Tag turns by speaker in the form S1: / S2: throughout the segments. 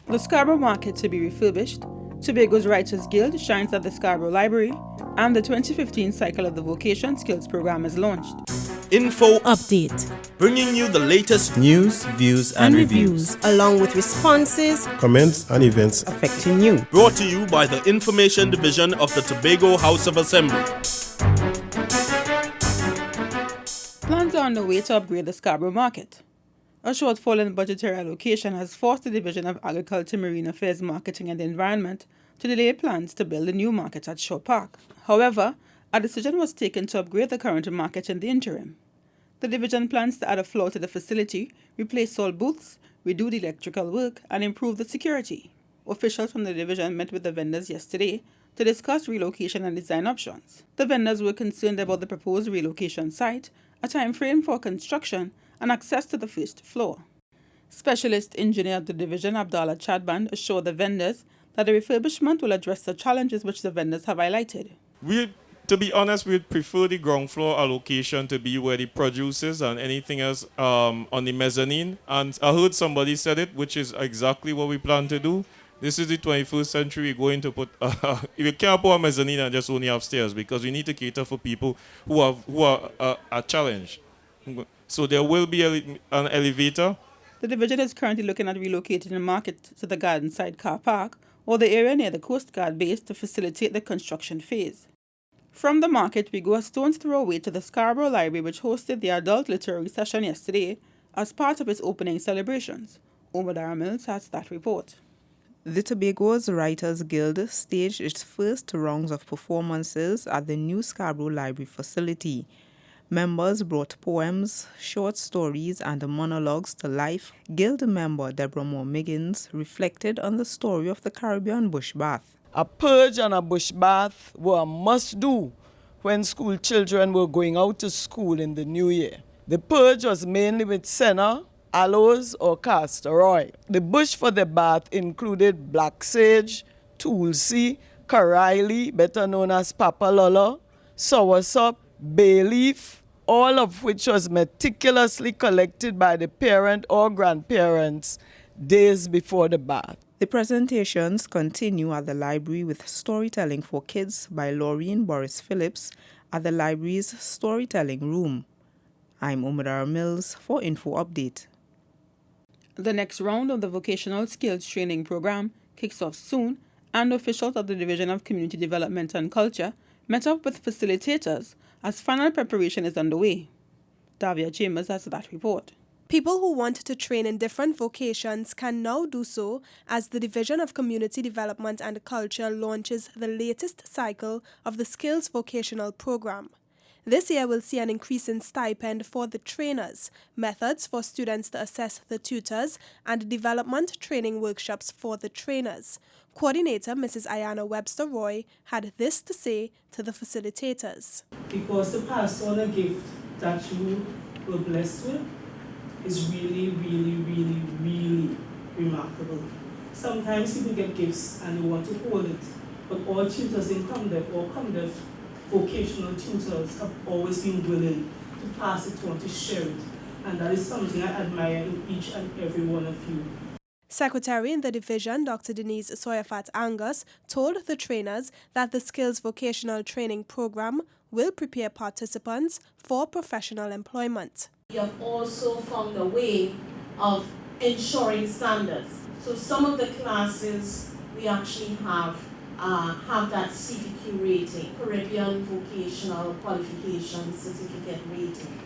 S1: The Scarborough Market to be refurbished, Tobago's Writers Guild shines at the Scarborough Library, and the 2015 cycle of the Vocation Skills Programme is launched.
S2: InfoUpdate,
S3: bringing you the latest news, views and reviews,
S2: along with responses,
S4: comments and events
S2: affecting you.
S3: Brought to you by the Information Division of the Tobago House of Assembly.
S1: Plans are on the way to upgrade the Scarborough Market. A shortfall in budgetary allocation has forced the Division of Agriculture, Marine Affairs, Marketing and the Environment to delay plans to build a new market at Shaw Park. However, a decision was taken to upgrade the current market in the interim. The division plans to add a floor to the facility, replace all booths, redo the electrical work, and improve the security. Officials from the division met with the vendors yesterday to discuss relocation and design options. The vendors were concerned about the proposed relocation site, a time frame for construction, and access to the first floor. Specialist engineer of the division, Abdallah Chadband, assured the vendors that the refurbishment will address the challenges which the vendors have highlighted.
S5: To be honest, we'd prefer the ground floor allocation to be where the produce is and anything else on the mezzanine. And I heard somebody said it, which is exactly what we plan to do. This is the 21st century. We're going to put, we can't put a mezzanine and just only upstairs because we need to cater for people who are challenged. So there will be an elevator.
S1: The division is currently looking at relocating the market to the garden side car park or the area near the Coast Guard base to facilitate the construction phase. From the market, we go a stone's throw away to the Scarborough Library, which hosted the adult literary session yesterday as part of its opening celebrations. Omar Mills has that report.
S6: The Tobago's Writers Guild staged its first rounds of performances at the new Scarborough Library facility. Members brought poems, short stories, and monologues to life. Guild member Deborah Moore Miggins reflected on the story of the Caribbean bush bath.
S7: A purge and a bush bath were a must-do when school children were going out to school in the new year. The purge was mainly with senna, aloes, or castor oil. The bush for the bath included black sage, tulsi, karaili, better known as papalola, soursop, bay leaf, all of which was meticulously collected by the parent or grandparents days before the bath.
S6: The presentations continue at the library with storytelling for kids by Laureen Boris Phillips at the library's storytelling room. I'm Omar Mills for InfoUpdate.
S1: The next round of the Vocational Skills Training Programme kicks off soon, and officials of the Division of Community Development and Culture met up with facilitators as final preparation is underway. Davia Chambers has that report.
S8: People who want to train in different vocations can now do so as the Division of Community Development and Culture launches the latest cycle of the Skills Vocational Programme. This year will see an increase in stipend for the trainers, methods for students to assess the tutors, and development training workshops for the trainers. Coordinator Mrs. Ayana Webster-Roy had this to say to the facilitators.
S9: Because to pass on a gift that you were blessed with is really, really, really, really remarkable. Sometimes people get gifts and they want to hold it, but all tutors in ComDev or ComDev vocational tutors have always been willing to pass it on, to share it, and that is something I admire in each and every one of you.
S8: Secretary in the division, Dr. Denise Soyafat Angus, told the trainers that the Skills Vocational Training Programme will prepare participants for professional employment.
S10: We have also found a way of ensuring standards. So some of the classes we actually have that CVQ rating, Caribbean Vocational Qualification Certificate rating.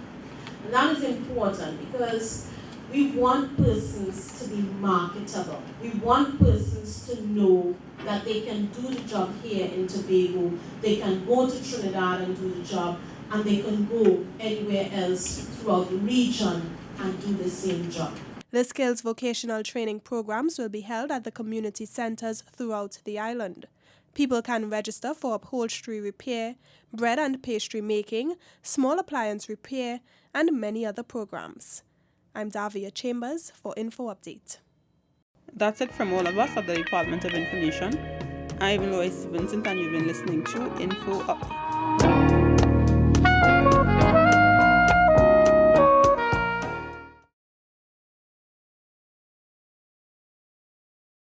S10: And that is important because we want persons to be marketable. We want persons to know that they can do the job here in Tobago, they can go to Trinidad and do the job, and they can go anywhere else throughout the region and do the same job.
S8: The Skills Vocational Training Programs will be held at the community centres throughout the island. People can register for upholstery repair, bread and pastry making, small appliance repair, and many other programs. I'm Davia Chambers for InfoUpdate.
S1: That's it from all of us at the Department of Information. I'm Lois Vincent and you've been listening to InfoUpdate.